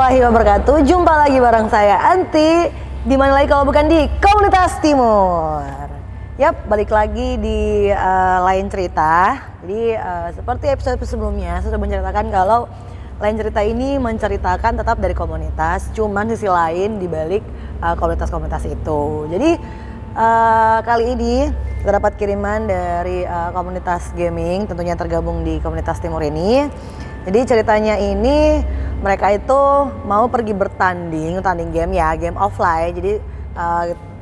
warahmatullahi wabarakatuh. Jumpa lagi bareng saya Anti. Di mana lagi kalau bukan di Komunitas Timur. Yap, balik lagi di lain cerita. Jadi seperti episode sebelumnya sudah menceritakan kalau lain cerita ini menceritakan tetap dari komunitas, cuman sisi lain di balik komunitas-komunitas itu. Jadi kali ini kita dapat kiriman dari komunitas gaming, tentunya tergabung di Komunitas Timur ini. Jadi ceritanya ini mereka itu mau pergi tanding game ya, game offline. Jadi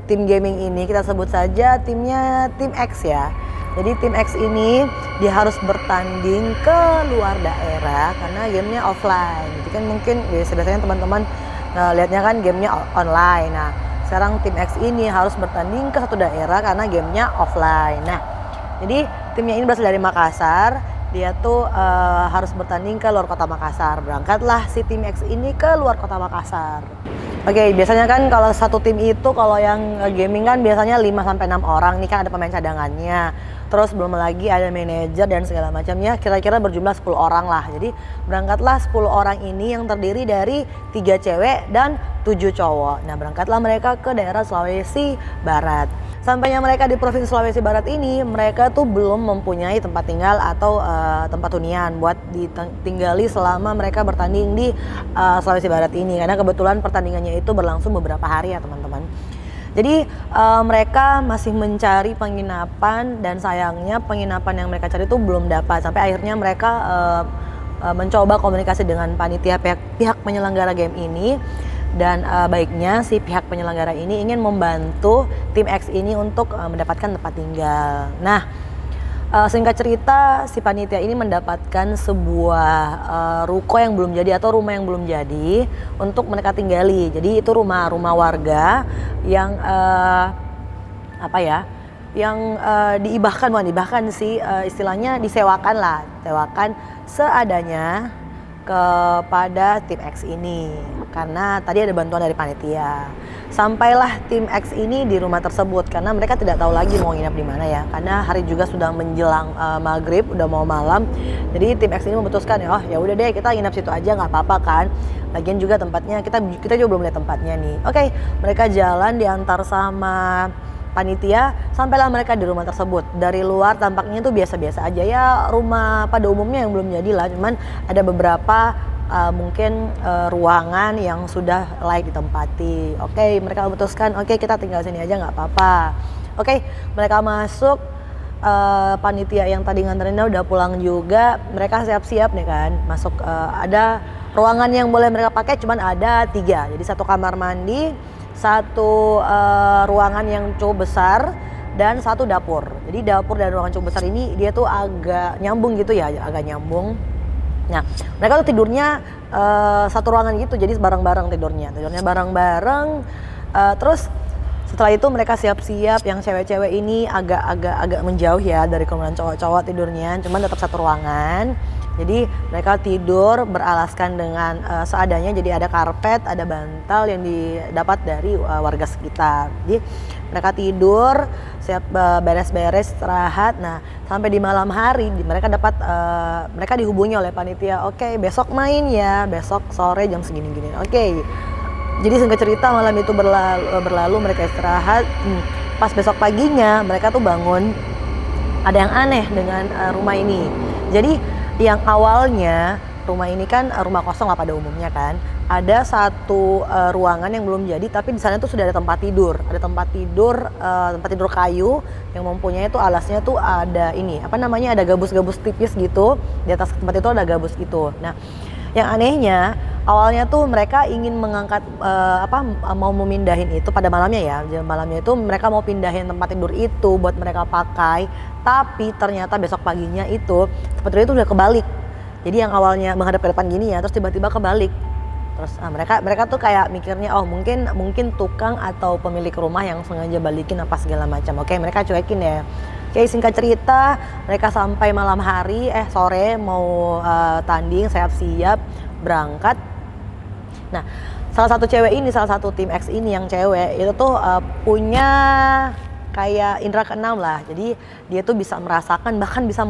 tim gaming ini kita sebut saja timnya tim X ya. Jadi tim X ini dia harus bertanding ke luar daerah karena gamenya offline. Jadi kan mungkin biasanya teman-teman lihatnya kan gamenya online. Nah sekarang tim X ini harus bertanding ke satu daerah karena gamenya offline. Nah jadi timnya ini berasal dari Makassar. Dia tuh harus bertanding ke luar kota Makassar. Berangkatlah si tim X ini ke luar kota Makassar. Oke, biasanya kan kalau satu tim itu kalau yang gaming kan biasanya 5-6 orang. Nih kan ada pemain cadangannya. Terus belum lagi ada manajer dan segala macamnya. Kira-kira berjumlah 10 orang lah. Jadi berangkatlah 10 orang ini yang terdiri dari 3 cewek dan 7 cowok. Nah berangkatlah mereka ke daerah Sulawesi Barat. Sampainya mereka di Provinsi Sulawesi Barat ini, mereka tuh belum mempunyai tempat tinggal atau tempat hunian buat ditinggali selama mereka bertanding di Sulawesi Barat ini. Karena kebetulan pertandingannya itu berlangsung beberapa hari ya teman-teman. Jadi mereka masih mencari penginapan dan sayangnya penginapan yang mereka cari itu belum dapat. Sampai akhirnya mereka mencoba komunikasi dengan panitia pihak penyelenggara game ini. Dan baiknya si pihak penyelenggara ini ingin membantu tim X ini untuk mendapatkan tempat tinggal. Nah singkat cerita si panitia ini mendapatkan sebuah ruko yang belum jadi atau rumah yang belum jadi untuk mereka tinggali. Jadi itu rumah warga yang diibahkan sih istilahnya disewakan seadanya kepada tim X ini karena tadi ada bantuan dari panitia. Sampailah tim X ini di rumah tersebut karena mereka tidak tahu lagi mau nginap di mana ya, karena hari juga sudah menjelang maghrib, udah mau malam. Jadi tim X ini memutuskan ya udah deh kita nginap situ aja, nggak apa-apa kan. Lagian juga tempatnya kita juga belum lihat tempatnya nih. Oke, mereka jalan diantar sama panitia, sampailah mereka di rumah tersebut. Dari luar tampaknya itu biasa-biasa aja ya, rumah pada umumnya yang belum jadi lah, cuman ada beberapa mungkin ruangan yang sudah layak ditempati. Oke, mereka memutuskan kita tinggal sini aja nggak apa-apa. Oke, mereka masuk, panitia yang tadi nganterinnya udah pulang juga, mereka siap-siap nih kan masuk. Ada ruangan yang boleh mereka pakai cuman ada 3, jadi 1 kamar mandi, 1 ruangan yang cukup besar dan 1 dapur. Jadi dapur dan ruangan cukup besar ini dia tuh agak nyambung gitu ya, agak nyambung. Nah mereka tuh tidurnya 1 ruangan gitu, jadi bareng-bareng tidurnya bareng-bareng. Terus setelah itu mereka siap-siap, yang cewek-cewek ini agak menjauh ya dari kerumunan cowok-cowok tidurnya, cuman tetap 1 ruangan. Jadi mereka tidur beralaskan dengan seadanya, jadi ada karpet, ada bantal yang didapat dari warga sekitar. Jadi mereka tidur, siap beres-beres, istirahat. Nah sampai di malam hari mereka mereka dihubungi oleh panitia, oke besok main ya, besok sore jam segini-gini. Oke. Jadi singkat cerita malam itu berlalu mereka istirahat. Pas besok paginya mereka tuh bangun, ada yang aneh dengan rumah ini. Jadi yang awalnya rumah ini kan rumah kosong lah pada umumnya kan, ada 1 ruangan yang belum jadi, tapi di sana tuh sudah ada tempat tidur kayu yang mempunyai tuh alasnya tuh ada ada gabus-gabus tipis gitu, di atas tempat itu ada gabus gitu. Nah yang anehnya awalnya tuh mereka ingin mengangkat mau memindahin itu pada malamnya ya, malamnya itu mereka mau pindahin tempat tidur itu buat mereka pakai, tapi ternyata besok paginya itu sepertinya itu udah kebalik. Jadi yang awalnya menghadap ke depan gini ya, terus tiba-tiba kebalik. Terus mereka tuh kayak mikirnya mungkin tukang atau pemilik rumah yang sengaja balikin apa segala macam. Oke, mereka cuekin ya. Oke, singkat cerita mereka sampai malam hari sore mau tanding, siap-siap berangkat. Nah salah satu tim X ini yang cewek itu tuh punya kayak indera keenam lah. Jadi dia tuh bisa merasakan, bahkan bisa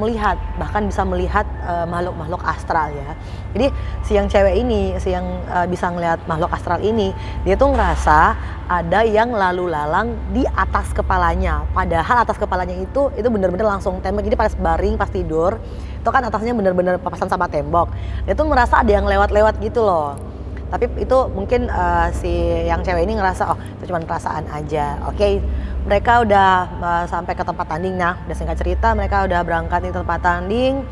melihat makhluk-makhluk astral ya. Jadi si yang cewek ini, si yang bisa ngelihat makhluk astral ini, dia tuh ngerasa ada yang lalu lalang di atas kepalanya. Padahal atas kepalanya itu bener-bener langsung tembok. Jadi pas baring, pas tidur, itu kan atasnya bener-bener papasan sama tembok. Dia tuh merasa ada yang lewat-lewat gitu loh. Tapi itu mungkin si yang cewek ini ngerasa itu cuma perasaan aja. Oke. Mereka udah sampai ke tempat tanding. Nah, udah singkat cerita mereka udah berangkat di tempat tanding,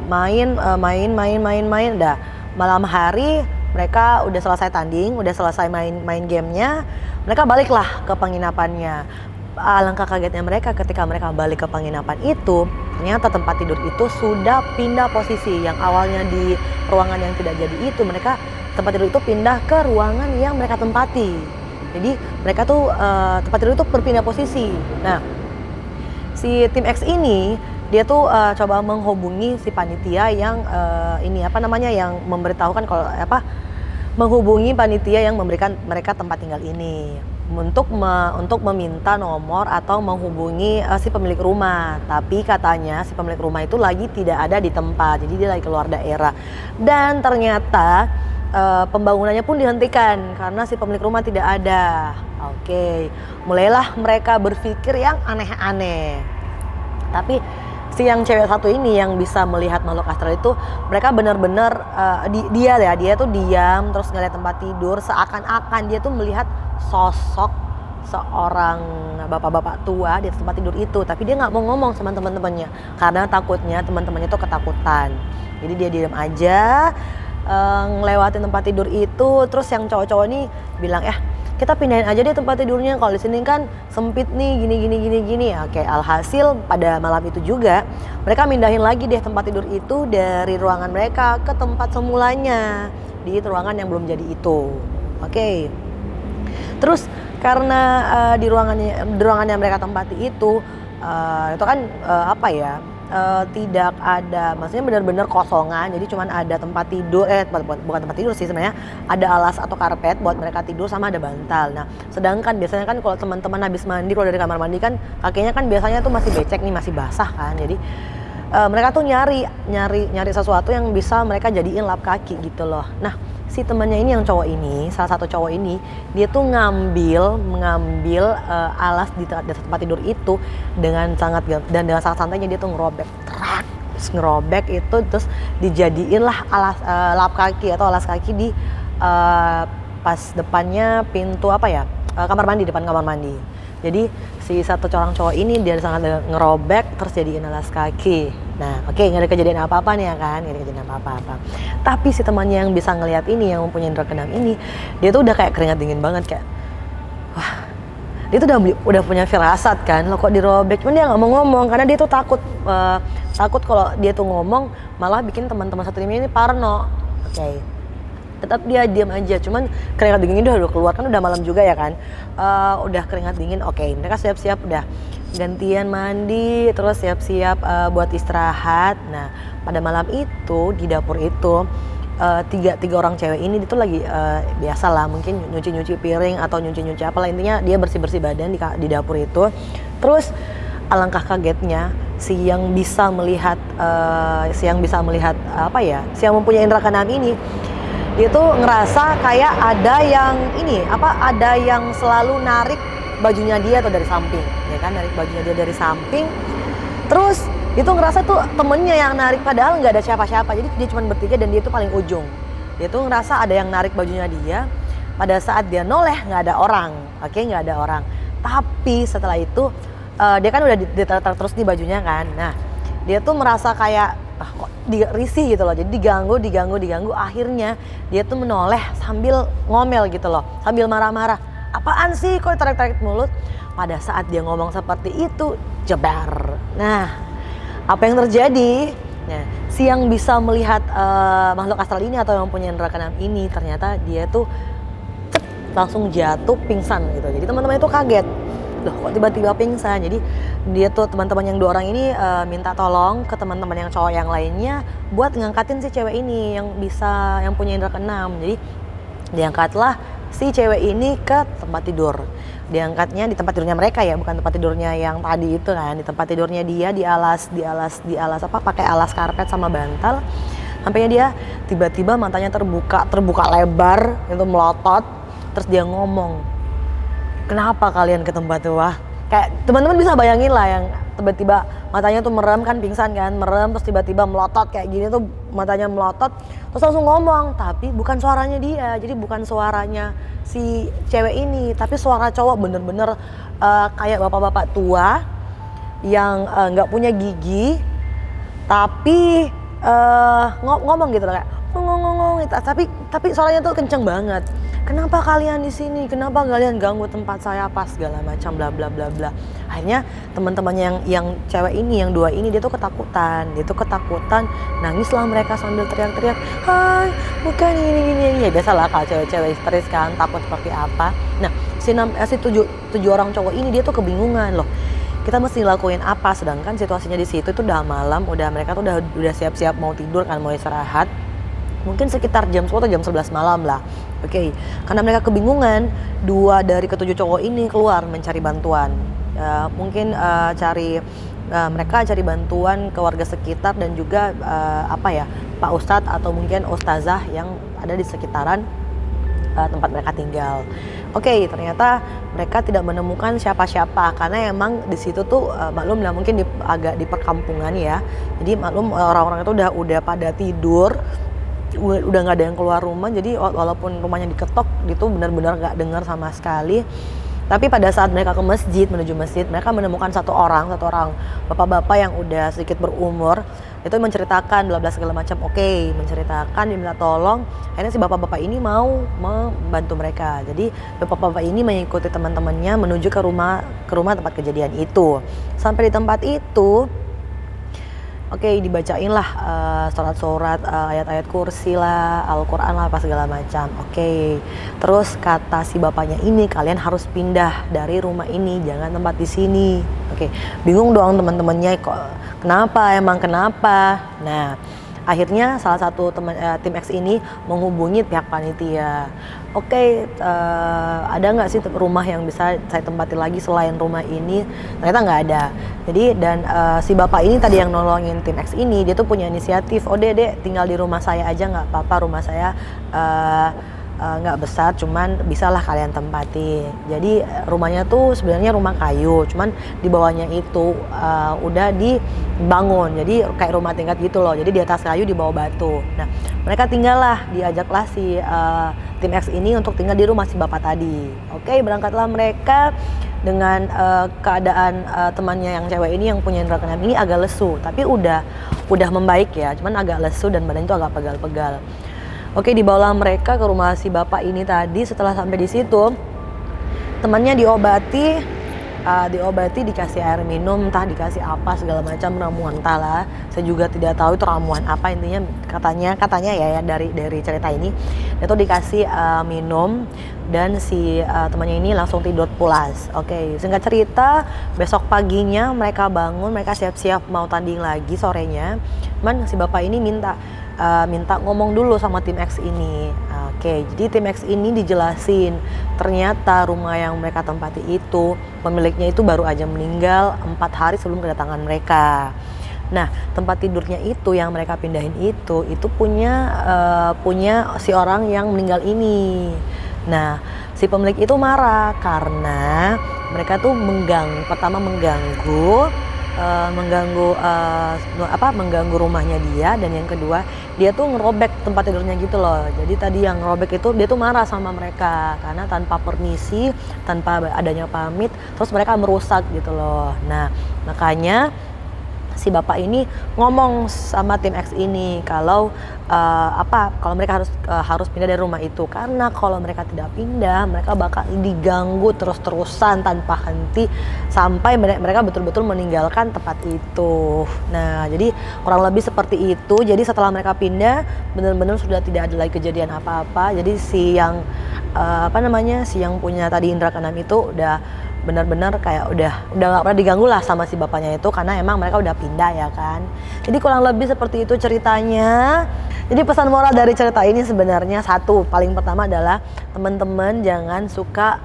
main. Udah malam hari mereka udah selesai tanding, udah selesai main gamenya. Mereka baliklah ke penginapannya. Alangkah kagetnya mereka ketika mereka balik ke penginapan itu, ternyata tempat tidur itu sudah pindah posisi. Yang awalnya di ruangan yang tidak jadi itu, mereka tempat tidur itu pindah ke ruangan yang mereka tempati. Jadi mereka tuh tempat tidur itu berpindah posisi. Nah, si tim X ini dia tuh coba menghubungi si panitia yang yang memberitahukan kalau menghubungi panitia yang memberikan mereka tempat tinggal ini untuk meminta nomor atau menghubungi si pemilik rumah. Tapi katanya si pemilik rumah itu lagi tidak ada di tempat, jadi dia lagi keluar daerah. Dan ternyata pembangunannya pun dihentikan karena si pemilik rumah tidak ada. Oke, mulailah mereka berpikir yang aneh-aneh. Tapi si yang cewek satu ini yang bisa melihat makhluk astral itu, mereka benar-benar dia tuh diam terus ngeliat tempat tidur, seakan-akan dia tuh melihat sosok seorang bapak-bapak tua di tempat tidur itu. Tapi dia nggak mau ngomong sama teman-temannya karena takutnya teman-temannya tuh ketakutan. Jadi dia diam aja, ngelewatin tempat tidur itu. Terus yang cowok-cowok ini bilang, kita pindahin aja deh tempat tidurnya, kalau di sini kan sempit nih, gini. Oke, alhasil pada malam itu juga mereka mindahin lagi deh tempat tidur itu dari ruangan mereka ke tempat semulanya di ruangan yang belum jadi itu. Oke. Terus karena di ruangan yang mereka tempati itu kan tidak ada, maksudnya benar-benar kosongan. Jadi cuman ada tempat tidur, bukan tempat tidur sih sebenarnya, ada alas atau karpet buat mereka tidur sama ada bantal. Nah, sedangkan biasanya kan kalau teman-teman habis mandi, keluar dari kamar mandi kan kakinya kan biasanya tuh masih becek nih, masih basah kan. Jadi mereka tuh nyari sesuatu yang bisa mereka jadiin lap kaki gitu loh. Nah, si temannya ini yang cowok ini, salah satu cowok ini, dia tuh mengambil alas di tempat tidur itu dengan sangat santainya. Dia tuh ngerobek itu, terus dijadiin lah alas lap kaki atau alas kaki di pas depannya pintu kamar mandi, depan kamar mandi. Jadi si satu orang cowok ini dia sangat ngerobek terus jadiin alas kaki. Nah, nggak ada kejadian apa-apa nih ya kan, nggak ada kejadian apa-apa. Tapi si temannya yang bisa ngelihat ini, yang mempunyai indera keenam ini, dia tuh udah kayak keringat dingin banget, kayak wah, dia tuh udah punya firasat kan, lo kok dirobek. Cuman dia nggak mau ngomong karena dia tuh takut kalau dia tuh ngomong malah bikin teman-teman satu tim ini parno. Oke. Tetap dia diam aja, cuman keringat dinginnya udah keluar kan, udah malam juga ya kan, udah keringat dingin. Oke, mereka siap-siap udah gantian mandi, terus siap-siap buat istirahat. Nah, pada malam itu di dapur itu tiga orang cewek ini itu lagi biasa lah, mungkin nyuci piring atau nyuci apalah, intinya dia bersih badan di dapur itu. Terus alangkah kagetnya si yang bisa melihat si yang mempunyai indera keenam ini, dia tuh ngerasa kayak ada yang selalu narik bajunya dia tuh dari samping, ya kan, narik bajunya dia dari samping. Terus dia tuh ngerasa tuh temennya yang narik, padahal nggak ada siapa-siapa. Jadi dia cuma bertiga dan dia tuh paling ujung. Dia tuh ngerasa ada yang narik bajunya dia. Pada saat dia noleh nggak ada orang, nggak ada orang. Tapi setelah itu dia kan udah ditarik terus di bajunya kan. Nah, dia tuh merasa kayak kok risih gitu loh, jadi diganggu. Akhirnya dia tuh menoleh sambil ngomel gitu loh, sambil marah-marah. Apaan sih kok tarik-tarik mulut? Pada saat dia ngomong seperti itu, jebar. Nah, apa yang terjadi? Nah, si yang bisa melihat makhluk astral ini atau yang punya indera keenam ini, ternyata dia tuh langsung jatuh pingsan gitu. Jadi teman-teman itu kaget. Loh, kok tiba-tiba pingsan? Jadi dia tuh, teman-teman yang dua orang ini minta tolong ke teman-teman yang cowok yang lainnya buat ngangkatin si cewek ini yang punya indera keenam. Jadi diangkatlah si cewek ini ke tempat tidur. Diangkatnya di tempat tidurnya mereka ya, bukan tempat tidurnya yang tadi itu kan. Di tempat tidurnya dia di alas apa, pakai alas karpet sama bantal. Sampainya dia tiba-tiba matanya terbuka lebar, itu melotot. Terus dia ngomong, "Kenapa kalian ke tempat itu?" Wah, kayak teman-teman bisa bayangin lah yang tiba-tiba matanya tuh merem kan, pingsan kan, merem terus tiba-tiba melotot kayak gini tuh, matanya melotot terus langsung ngomong, tapi bukan suaranya dia, jadi bukan suaranya si cewek ini, tapi suara cowok bener-bener kayak bapak-bapak tua yang nggak punya gigi, tapi ngomong gitu loh, kayak ngomong gitu, tapi suaranya tuh kenceng banget. "Kenapa kalian di sini? Kenapa kalian ganggu tempat saya?" Pas segala macam bla bla bla bla. Akhirnya teman-temannya yang cewek ini, yang dua ini, dia tuh ketakutan, nangislah mereka sambil teriak-teriak, "Hai, bukan ini." Ya biasalah kalau cewek-cewek histeris kan, takut seperti apa. Nah, si tujuh orang cowok ini dia tuh kebingungan loh. Kita mesti lakuin apa, sedangkan situasinya di situ tuh udah malam, mereka tuh udah siap-siap mau tidur kan, mau istirahat. Mungkin sekitar jam 10 atau jam 11 malam lah. Oke. Karena mereka kebingungan, 2 dari ketujuh cowok ini keluar mencari bantuan. Mereka cari bantuan ke warga sekitar dan juga Pak Ustadz atau mungkin Ustazah yang ada di sekitaran tempat mereka tinggal. Oke, ternyata mereka tidak menemukan siapa-siapa karena emang di situ tuh maklum lah, mungkin agak di perkampungan ya. Jadi maklum orang-orang itu udah pada tidur, udah nggak ada yang keluar rumah, jadi walaupun rumahnya diketok gitu benar-benar nggak dengar sama sekali. Tapi pada saat mereka menuju masjid, mereka menemukan satu orang bapak-bapak yang udah sedikit berumur, itu menceritakan bla bla segala macam. Oke, menceritakan, diminta tolong. Akhirnya si bapak-bapak ini mau membantu mereka. Jadi bapak-bapak ini mengikuti teman-temannya menuju ke rumah tempat kejadian itu. Sampai di tempat itu, oke, dibacain lah surat-surat, ayat-ayat kursi lah, Al-Quran lah, apa segala macam. Oke, terus kata si bapaknya ini, "Kalian harus pindah dari rumah ini, jangan tempat di sini." Oke, bingung dong teman-temannya, kok kenapa? Nah, akhirnya salah satu tim X ini menghubungi pihak panitia. Oke, ada nggak sih rumah yang bisa saya tempati lagi selain rumah ini? Ternyata nggak ada. Jadi si bapak ini tadi yang nolongin tim X ini, dia tuh punya inisiatif. "Oh dek, tinggal di rumah saya aja nggak apa-apa, rumah saya nggak besar, cuman bisalah kalian tempati." Jadi rumahnya tuh sebenarnya rumah kayu, cuman di bawahnya itu udah dibangun, jadi kayak rumah tingkat gitu loh. Jadi di atas kayu, di bawah batu. Nah, mereka diajaklah si tim X ini untuk tinggal di rumah si bapak tadi. Oke, berangkatlah mereka dengan keadaan temannya yang cewek ini yang punya indera keenam ini agak lesu, tapi udah membaik ya, cuman agak lesu dan badannya itu agak pegal-pegal. Oke, dibawalah mereka ke rumah si bapak ini tadi. Setelah sampai di situ, temannya diobati, dikasih air minum, entah dikasih apa segala macam, ramuan entahlah. Saya juga tidak tahu itu ramuan apa, intinya katanya ya dari cerita ini itu dikasih minum dan si temannya ini langsung tidur pulas. Oke, singkat cerita, besok paginya mereka bangun, mereka siap-siap mau tanding lagi sorenya. Cuman si bapak ini minta ngomong dulu sama tim X ini. Oke, jadi tim X ini dijelasin ternyata rumah yang mereka tempati itu pemiliknya itu baru aja meninggal 4 hari sebelum kedatangan mereka. Nah, tempat tidurnya itu yang mereka pindahin itu punya si orang yang meninggal ini. Nah, si pemilik itu marah karena mereka tuh mengganggu rumahnya dia, dan yang kedua dia tuh ngerobek tempat tidurnya gitu loh. Jadi tadi yang ngerobek itu dia tuh marah sama mereka karena tanpa permisi, tanpa adanya pamit, terus mereka merusak gitu loh. Nah, makanya si bapak ini ngomong sama tim X ini kalau mereka harus pindah dari rumah itu, karena kalau mereka tidak pindah mereka bakal diganggu terus-terusan tanpa henti sampai mereka betul-betul meninggalkan tempat itu. Nah, jadi kurang lebih seperti itu. Jadi setelah mereka pindah benar-benar sudah tidak ada lagi kejadian apa-apa. Jadi si yang punya tadi indra keenam itu udah benar-benar kayak udah nggak pernah diganggu lah sama si bapaknya itu, karena emang mereka udah pindah ya kan. Jadi kurang lebih seperti itu ceritanya. Jadi pesan moral dari cerita ini sebenarnya satu, paling pertama adalah teman-teman jangan suka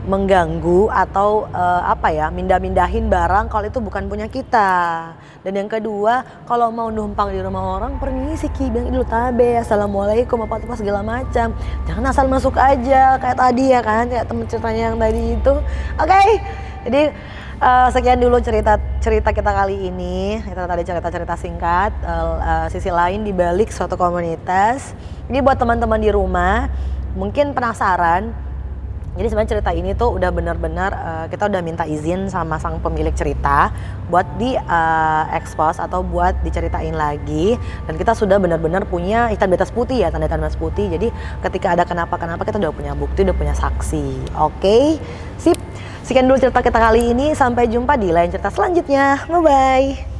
mengganggu atau mindah-mindahin barang kalau itu bukan punya kita. Dan yang kedua, kalau mau numpang di rumah orang, permisi Ki, bilang dulu tabe, assalamualaikum apa segala macam. Jangan asal masuk aja kayak tadi ya kan, kayak temen ceritanya yang tadi itu. Oke. Jadi sekian dulu cerita kita kali ini. Kita tadi cerita singkat, sisi lain di balik suatu komunitas. Ini buat teman-teman di rumah, mungkin penasaran. Jadi sebenarnya cerita ini tuh udah benar-benar kita udah minta izin sama sang pemilik cerita buat di expose atau buat diceritain lagi, dan kita sudah benar-benar punya hitam di atas putih ya, tanda hitam di atas putih. Jadi ketika ada kenapa-kenapa kita udah punya bukti, udah punya saksi. Oke, sip. Sekian dulu cerita kita kali ini, sampai jumpa di lain cerita selanjutnya. Bye-bye.